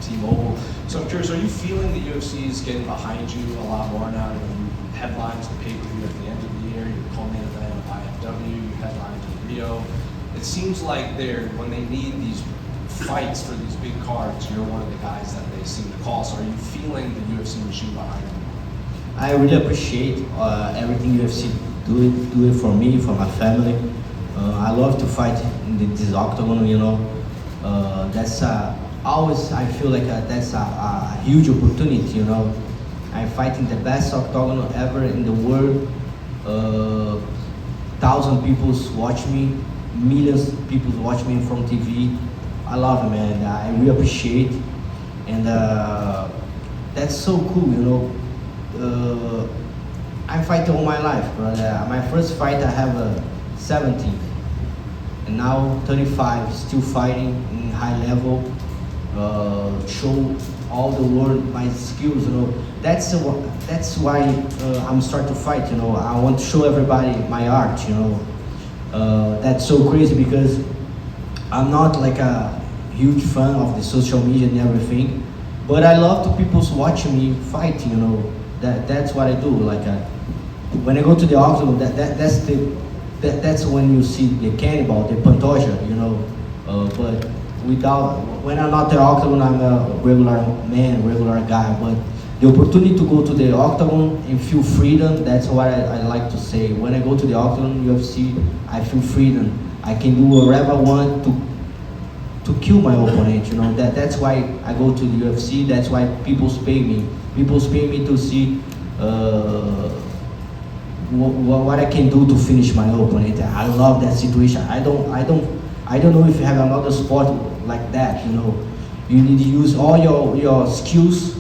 T-Mobile. So I'm curious, are you feeling the UFC is getting behind you a lot more now? You know, you headlines the pay-per-view at the end of the year, you co-main event of IFW, you headlined in Rio. It seems like when they need these fights for these big cards, you're one of the guys that they seem to call. So are you feeling the UFC machine behind you? I really appreciate everything UFC do it for me, for my family. I love to fight in this octagon, you know. That's always, I feel like that's a huge opportunity, you know. I'm fighting the best octagon ever in the world. 1,000 people watch me, millions of people watch me from TV. I love it, man. I really appreciate, and that's so cool, you know. I fight all my life, brother. My first fight I have 17, and now 35, still fighting in high level. Show all the world my skills, you know. That's why I'm starting to fight, you know. I want to show everybody my art, you know. That's so crazy because I'm not like a huge fan of the social media and everything, but I love to people watching me fight, you know. That's what I do. Like when I go to the octagon, that's when you see the cannibal, the Pantoja, you know. But when I'm not the octagon, I'm a regular man, regular guy. But the opportunity to go to the octagon and feel freedom, that's what I like to say. When I go to the octagon, UFC, I feel freedom. I can do whatever I want to kill my opponent, you know. That's why I go to the UFC, that's why people pay me. People pay me to see what I can do to finish my opponent. I love that situation. I don't know if you have another sport like that, you know. You need to use all your skills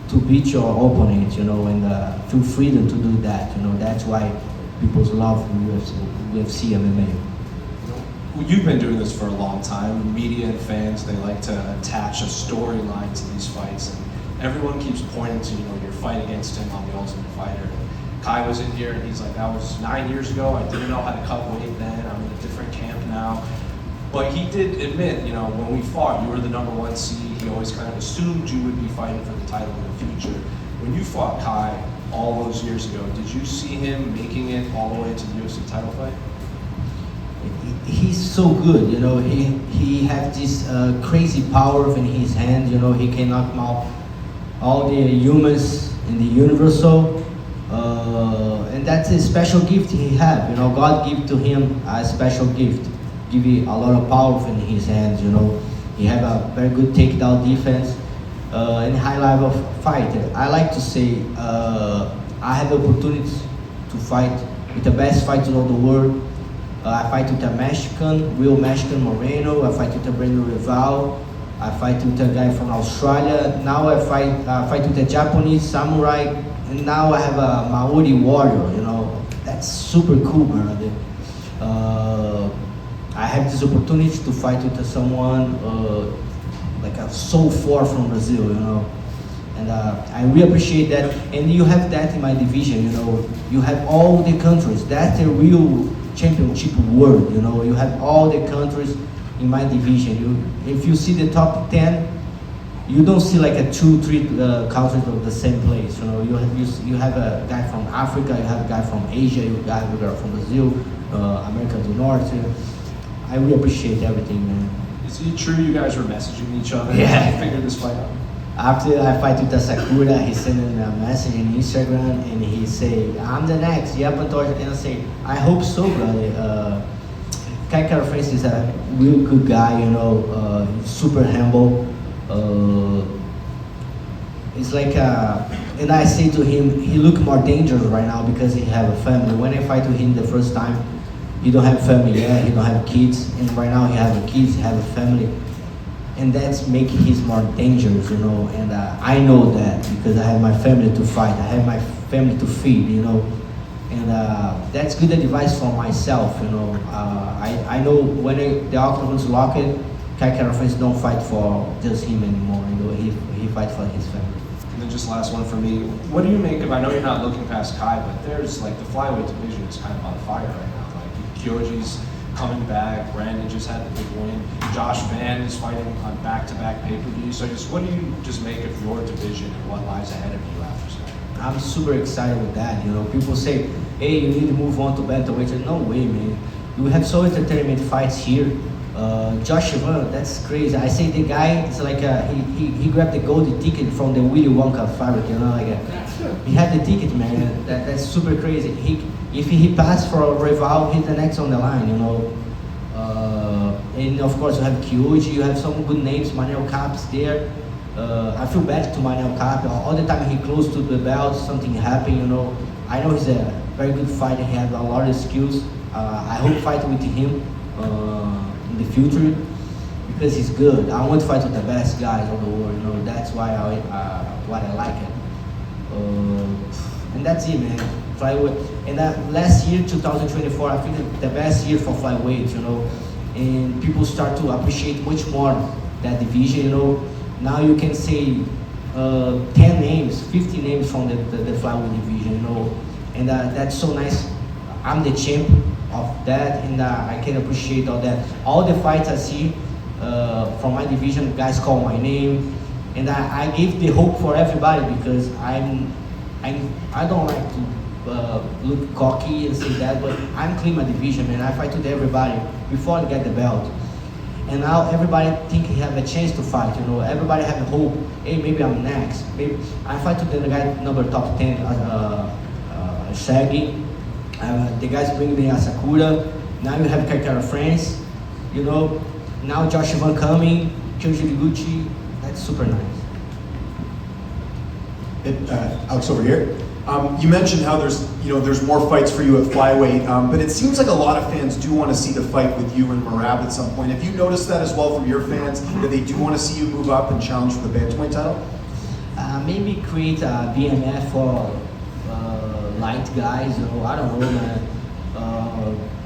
to beat your opponent, you know, and feel freedom to do that, you know. That's why people love UFC MMA. Well, you've been doing this for a long time. Media and fans, they like to attach a storyline to these fights, and everyone keeps pointing to, you know, your fight against him on The Ultimate Fighter. And Kai was in here, and he's like, that was 9 years ago. I didn't know how to cut weight then. I'm in a different camp now. But he did admit, you know, when we fought, you were the #1 seed. He always kind of assumed you would be fighting for the title in the future. When you fought Kai all those years ago, did you see him making it all the way to the UFC title fight? He's so good, you know. He has this crazy power in his hand, you know. He can knock out all the humans in the universe, and that's a special gift he have, you know. God give to him a special gift, give you a lot of power in his hands, you know. He have a very good takedown defense and high level fighter. I like to say I have the opportunity to fight with the best fighters of the world. I fight with a real Mexican Moreno. I fight with a Brandon Rival. I fight with a guy from Australia. Now I fight with a Japanese samurai, and now I have a Maori warrior. You know, that's super cool, brother. I have this opportunity to fight with someone like so far from Brazil, you know, and I really appreciate that. And you have that in my division, you know. You have all the countries. That's the real championship world, you know. You have all the countries in my division. If you see the top 10, you don't see like 2-3 countries of the same place, you know. You have a guy from Africa, you have a guy from Asia, you have a guy from Brazil, America do Norte. I really appreciate everything, man. Is it true you guys were messaging each other? Yeah. To figure this fight out? After I fight with the Sakura, he sent me a message on Instagram, and he say, "I'm the next, yeah, Pantoja." And I say, "I hope so, brother." Kai Kara-France is a real good guy, you know, super humble. It's like, and I say to him, he look more dangerous right now because he have a family. When I fight with him the first time, he don't have family yet, he don't have kids, and right now he have a kids, he have a family. And that's making him more dangerous, you know, and I know that because I have my family to fight, I have my family to feed, you know, and that's good advice for myself, you know. I know when the octagon's locked, Kai Kara-France don't fight for just him anymore, you know, he fight for his family. And then just last one for me, what do you make of, I know you're not looking past Kai, but there's like the flyweight division is kind of on fire right now. Like Kyoji's coming back. Brandon just had the big win. Josh Van is fighting on back-to-back pay-per-views. So just what do you just make of your division and what lies ahead of you after that? I'm super excited with that. You know, people say, "Hey, you need to move on to bantamweight." No way, man. We have so entertainment fights here. Josh Van, that's crazy. I say the guy, it's like he grabbed the golden ticket from the Willy Wonka fabric, you know, he had the ticket, man. That's super crazy. If he passed for a rival, he's the next on the line, you know. And of course you have Kyoji, you have some good names, Manel Cap's there. I feel bad to Manel Cap. All the time he close to the belt, something happened, you know. I know he's a very good fighter, he has a lot of skills. I hope fight with him in the future because he's good. I want to fight with the best guys on the world, you know. That's why I like it. And that's it, man. Flyweight. And last year, 2024, I think the best year for flyweight, you know. And people start to appreciate much more that division, you know. Now you can say 10 names, 50 names from the flyweight division, you know. And that's so nice. I'm the champ of that, and I can appreciate all that. All the fights I see from my division, guys call my name, and I give the hope for everybody because I don't like to look cocky and say that, but I'm clean my division, man. I fight with everybody before I get the belt. And now everybody think he have a chance to fight, you know. Everybody have a hope. Hey, maybe I'm next. Maybe I fight with the guy number top 10, Shaggy. The guys bring me Asakura. Now you have Kakara France, you know. Now Josh Van coming, Kyoji Gucci. That's super nice. Alex over here. You mentioned how there's more fights for you at flyweight, but it seems like a lot of fans do want to see the fight with you and Merab at some point. Have you noticed that as well from your fans, that they do want to see you move up and challenge for the bantamweight title? Maybe create a BMF for light guys, you know. I don't know, man.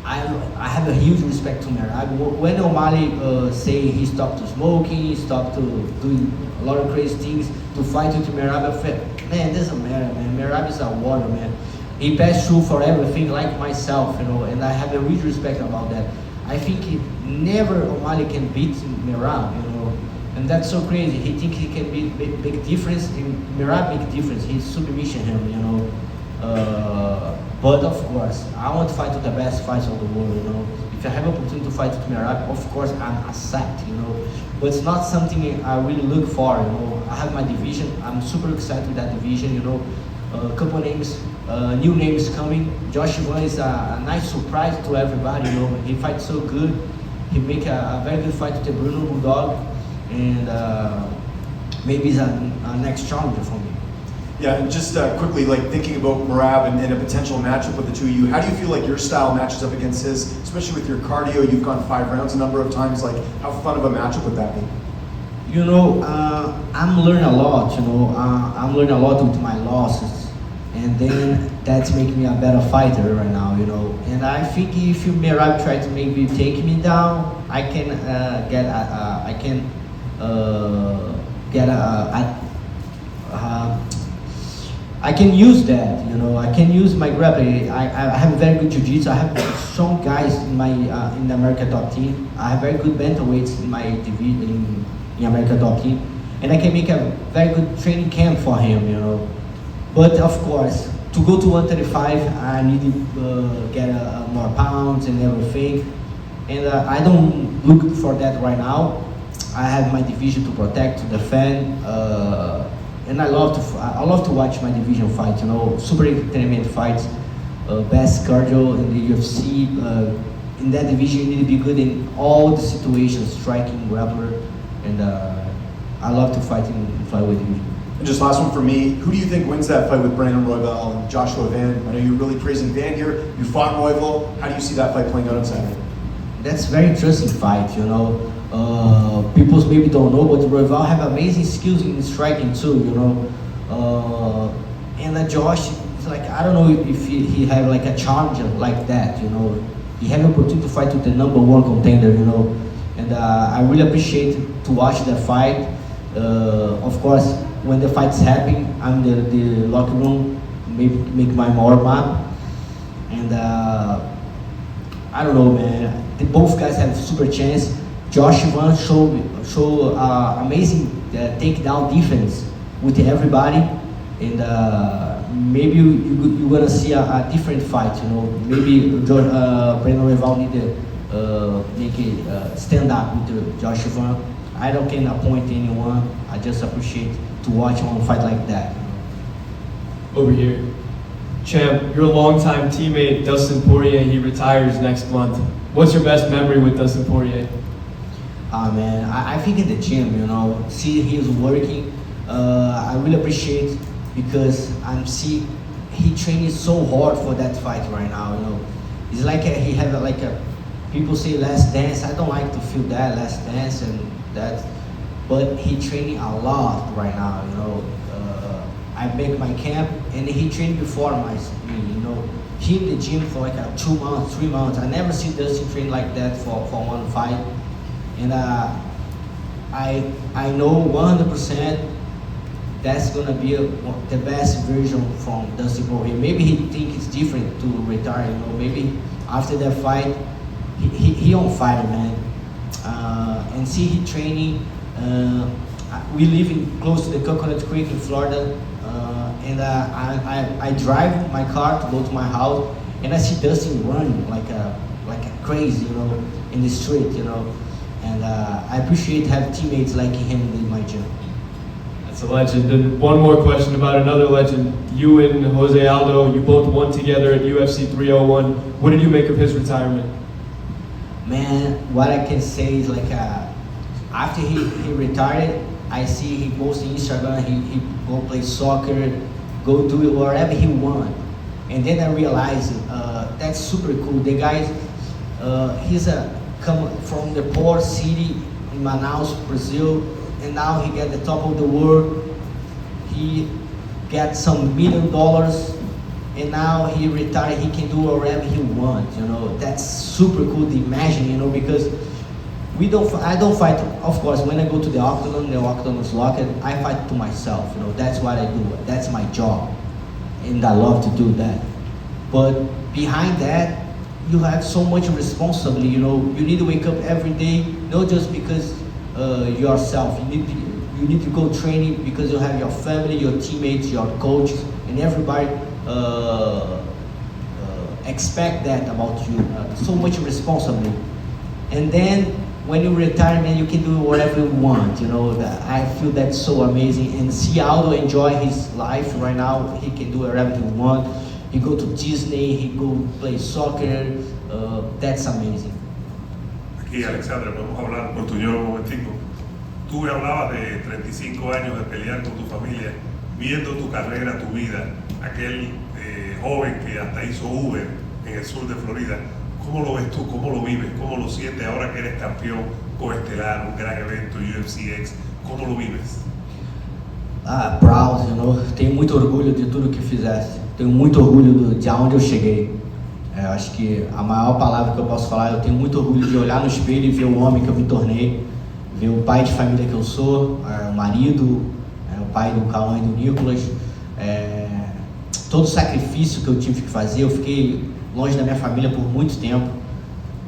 I have a huge respect to Merab. When O'Malley say he stopped to smoking, he stopped to doing a lot of crazy things to fight with Merab, I felt, man, it doesn't matter, man. Merab is a warrior, man. He passed through for everything like myself, you know, and I have a huge respect about that. I think never O'Malley can beat Merab, you know, and that's so crazy. He think he can make difference, and Merab make difference. He submission him, you know. But of course, I want to fight with the best fighters of the world, you know. If I have an opportunity to fight with Merab, of course I'm accept, you know. But it's not something I really look for, you know. I have my division. I'm super excited with that division, you know. A couple names, new names coming. Josh Van is a nice surprise to everybody, you know. He fights so good. He make a very good fight with the Bruno Bulldog, and maybe he's a next challenger for me. Yeah, and just quickly, like thinking about Merab and a potential matchup with the two of you, how do you feel like your style matches up against his, especially with your cardio? You've gone 5 rounds a number of times. Like, how fun of a matchup would that be? You know, I'm learning a lot, you know. I'm learning a lot with my losses, and then that's making me a better fighter right now, you know. And I think if Merab try to maybe take me down, I can I can use that, you know. I can use my grappling. I have very good jiu-jitsu. I have strong guys in my in the America top team. I have very good bantamweights in my division in America top team, and I can make a very good training camp for him, you know. But of course, to go to 135, I need to get more pounds and everything, and I don't look for that right now. I have my division to protect, to defend. And I love to watch my division fight, you know, super entertainment fights, best cardio in the UFC. In that division, you need to be good in all the situations, striking, grappler, and I love to fight in flyweight division. And just last one for me, who do you think wins that fight with Brandon Royval and Joshua Van? I know you're really praising Van here. You fought Royval. How do you see that fight playing out on Saturday? That's a very interesting fight, you know. People maybe don't know, but Royval have amazing skills in striking too, you know. And Josh, it's like, I don't know if he have like a challenger like that, you know. He had an opportunity to fight with the #1 contender, you know. And I really appreciate to watch the fight. Of course, when the fights happen, I'm the locker room, make my warm up. And I don't know, man. both guys have super chance. Josh Van show amazing takedown defense with everybody, and maybe you're gonna see a different fight. You know, maybe Brandon Rival need to make it stand up with Josh Van. I don't can appoint anyone. I just appreciate to watch one fight like that. Over here. Champ, you're a longtime teammate, Dustin Poirier. He retires next month. What's your best memory with Dustin Poirier? Man, I think in the gym, you know, see he's working. I really appreciate because he training so hard for that fight right now. You know, it's like he have people say last dance. I don't like to feel that last dance and that, but he training a lot right now. You know, I make my camp and he trained before me. You know, he in the gym for like 2 months, 3 months. I never see Dustin train like that for one fight. And I know 100% that's gonna be the best version from Dustin Poirier. Maybe he think it's different to retire. You know, maybe after that fight, he on fire, man. And see he training. We live close to the Coconut Creek in Florida, and I drive my car to go to my house, and I see Dustin running like a crazy, you know, in the street, you know. And I appreciate having teammates like him in my gym. That's a legend. And one more question about another legend. You and Jose Aldo, you both won together at UFC 301. What did you make of his retirement? Man, what I can say is like after he retired, I see he posts on Instagram, he go play soccer, go do whatever he want. And then I realized that's super cool. The guy, he's come from the poor city in Manaus, Brazil, and now he got the top of the world. He got some $1 million, and now he retired. He can do whatever he wants. You know, that's super cool to imagine. You know, because I don't fight. Of course, when I go to the octagon is locked. I fight to myself. You know, that's what I do. That's my job, and I love to do that. But behind that, you have so much responsibility. You know, you need to wake up every day, not just because yourself. You need to go training because you have your family, your teammates, your coaches, and everybody expect that about you. So much responsibility. And then when you retire, man, you can do whatever you want. You know, I feel that's so amazing. And see Aldo enjoy his life right now. He can do whatever he wants. He go to Disney, he go play soccer, that's amazing. Aquí, Alexandre, podemos hablar portugués un momentico. Tú me hablabas de 35 años de pelear con tu familia, viendo tu carrera, tu vida, aquel joven que hasta hizo Uber en el sur de Florida. ¿Cómo lo ves tú? ¿Cómo lo vives? ¿Cómo lo sientes ahora que eres campeón coestelar, un gran evento, UFC X? ¿Cómo lo vives? Proud, you know, tenho muito orgulho de tudo que fizesse. Tenho muito orgulho de aonde eu cheguei. Eu acho que a maior palavra que eu posso falar, eu tenho muito orgulho de olhar no espelho e ver o homem que eu me tornei, ver o pai de família que eu sou, o marido, o pai do Cauã e do Nicolas, todo o sacrifício que eu tive que fazer. Eu fiquei longe da minha família por muito tempo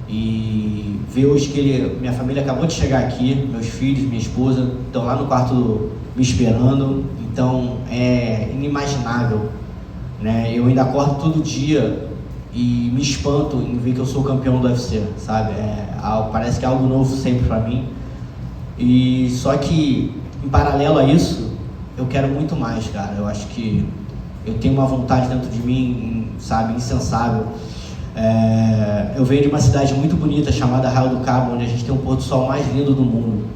e ver hoje que minha família acabou de chegar aqui, meus filhos, minha esposa, estão lá no quarto me esperando, então é inimaginável. Né? Eu ainda acordo todo dia e me espanto em ver que eu sou campeão do UFC, sabe? Parece que é algo novo sempre para mim. E só que, em paralelo a isso, eu quero muito mais, cara. Eu acho que eu tenho uma vontade dentro de mim, sabe, insensável. Eu venho de uma cidade muito bonita chamada Arraial do Cabo, onde a gente tem um pôr do sol mais lindo do mundo.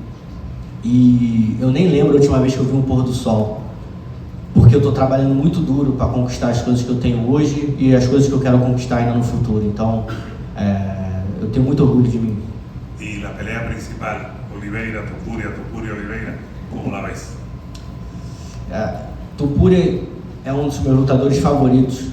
E eu nem lembro a última vez que eu vi um pôr do sol. Porque eu estou trabalhando muito duro para conquistar as coisas que eu tenho hoje e as coisas que eu quero conquistar ainda no futuro. Então, eu tenho muito orgulho de mim. E a pelea principal, Oliveira, Topuria, Oliveira, como la ves? Topuria é um dos meus lutadores favoritos,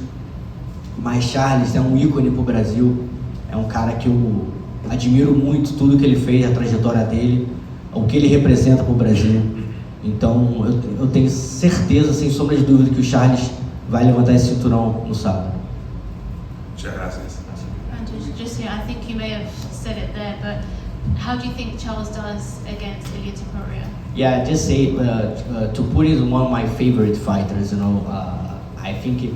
mas Charles é um ícone para o Brasil. É um cara que eu admiro muito, tudo que ele fez, a trajetória dele, o que ele representa para o Brasil. Então, eu tenho certeza, sem sombra de dúvida, que o Charles vai levantar esse cinturão no sábado. Muchas gracias. And just, I think you may have said it there, but how do you think Charles does against Ilia Topuria? Yeah, just say Topuria is one of my favorite fighters. You know, I think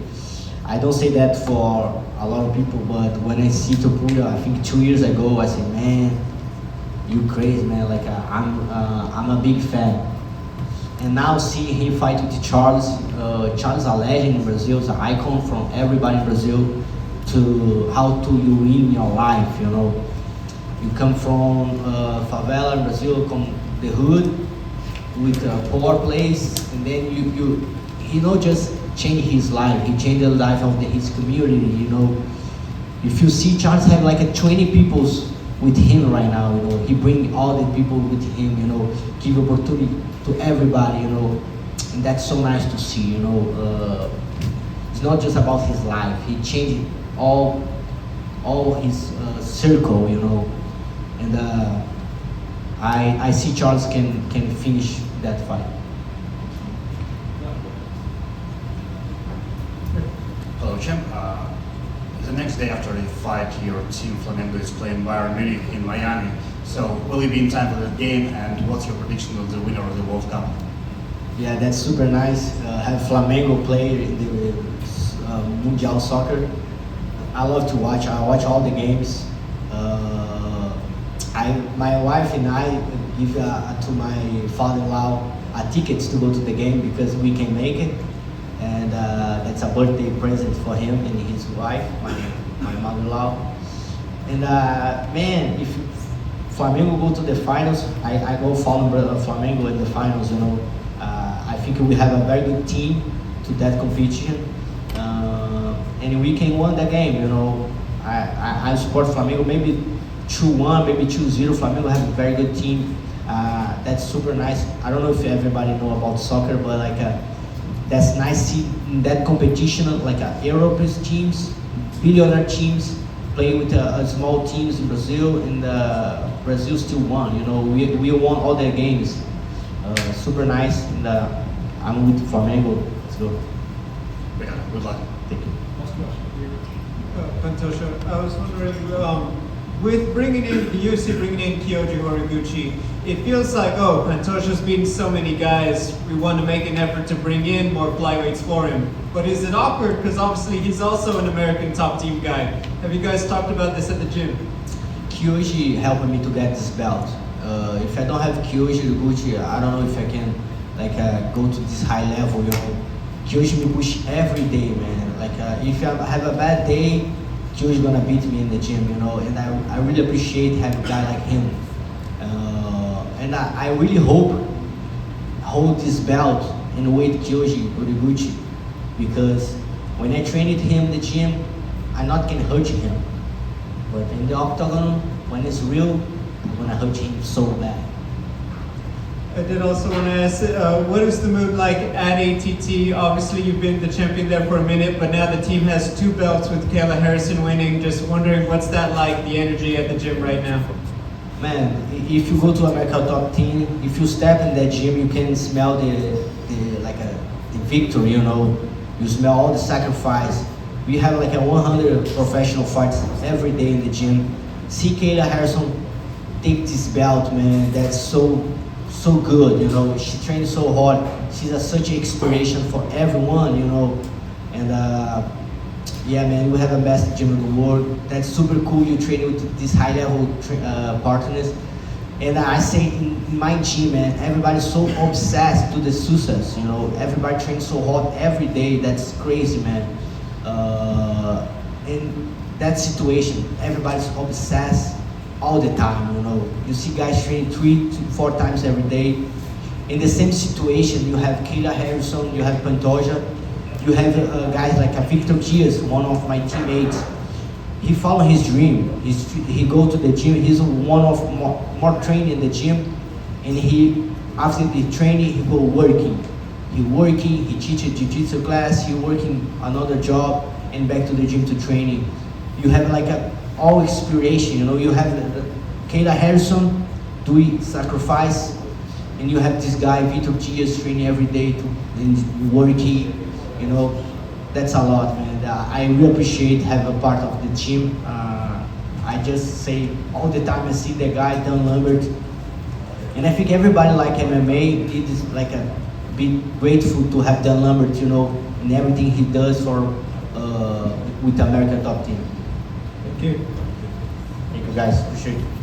I don't say that for a lot of people, but when I see Topuria, I think 2 years ago, I said, man, you crazy, man. Like I'm a big fan. And now seeing him fight with Charles, Charles is a legend in Brazil, is an icon from everybody in Brazil to how to you win your life, you know. You come from favela in Brazil, come the hood with a poor place, and then he not just change his life, he changed the life of his community, you know. If you see Charles have like 20 people with him right now, you know, he bring all the people with him, you know, give opportunity to everybody, you know, and that's so nice to see, you know. It's not just about his life, he changed all his circle, you know, and I see Charles can finish that fight. Hello, Champ. The next day after the fight, your team Flamengo is playing Bayern Munich in Miami. So, will you be in time for that game? And what's your prediction of the winner of the World Cup? Yeah, that's super nice. Have Flamengo play in the Mundial Soccer. I love to watch. I watch all the games. My wife and I give to my father-in-law tickets to go to the game because we can make it, and that's a birthday present for him and his wife, my mother-in-law. And man, if Flamengo go to the finals, I go follow Flamengo in the finals. You know, I think we have a very good team to that competition, and we can win the game. You know, I support Flamengo. Maybe 2-1, maybe 2-0. Flamengo have a very good team. That's super nice. I don't know if everybody know about soccer, but like that's nice see in that competition, like European teams, billionaire teams play with small teams in Brazil, and Brazil still won. You know, we won all their games. Super nice, and I'm with Flamengo. Let's go. Yeah, good luck. Thank you. Pantoja, I was wondering, with bringing in the UFC, bringing in Kyoji Horiguchi, it feels like, oh, Pantoja's beaten so many guys, we want to make an effort to bring in more flyweights for him. But is it awkward? Because obviously he's also an American top team guy. Have you guys talked about this at the gym? Kyoji helped me to get this belt. If I don't have Kyoji Horiguchi, I don't know if I can like go to this high level. You know, Kyoji me push every day, man. Like if I have a bad day, Kyoji is gonna beat me in the gym, you know, and I really appreciate having a guy like him. And I really hold this belt and wait Kyoji Horiguchi, because when I train with him in the gym, I not can hurt him. But in the octagon, when it's real, I'm gonna hurt him so bad. I did also want to ask, what is the mood like at ATT? Obviously, you've been the champion there for a minute, but now the team has 2 belts with Kayla Harrison winning. Just wondering, what's that like, the energy at the gym right now? Man, if you go to America Top Team, if you step in that gym, you can smell the victory, you know. You smell all the sacrifice. We have like 100 professional fights every day in the gym. See Kayla Harrison take this belt, man, that's so good, you know. She trains so hard. She's such an inspiration for everyone, you know. And yeah, man, we have the best gym in the world. That's super cool. You train with these high level partners. And I say in my gym, man, everybody's so obsessed to the success, you know. Everybody trains so hard every day. That's crazy, man. In that situation, everybody's obsessed all the time, you know. You see guys training 3 to 4 times every day. In the same situation, you have Kayla Harrison, you have Pantoja, you have guys like Victor Diaz, one of my teammates. He followed his dream. He go to the gym. He's one of more trained in the gym, and he after the training he go working. He teaches jiu-jitsu class. He working another job and back to the gym to training. You have like all inspiration, you know. You have Kayla Harrison doing sacrifice, and you have this guy Victor Diaz training every day and working, you know. That's a lot, man. I really appreciate having a part of the team. I just say all the time I see the guy Dan Lambert, and I think everybody like MMA, it is like a be grateful to have Dan Lambert, you know, in everything he does for with the American Top Team. Thank you. Thank you guys, appreciate it.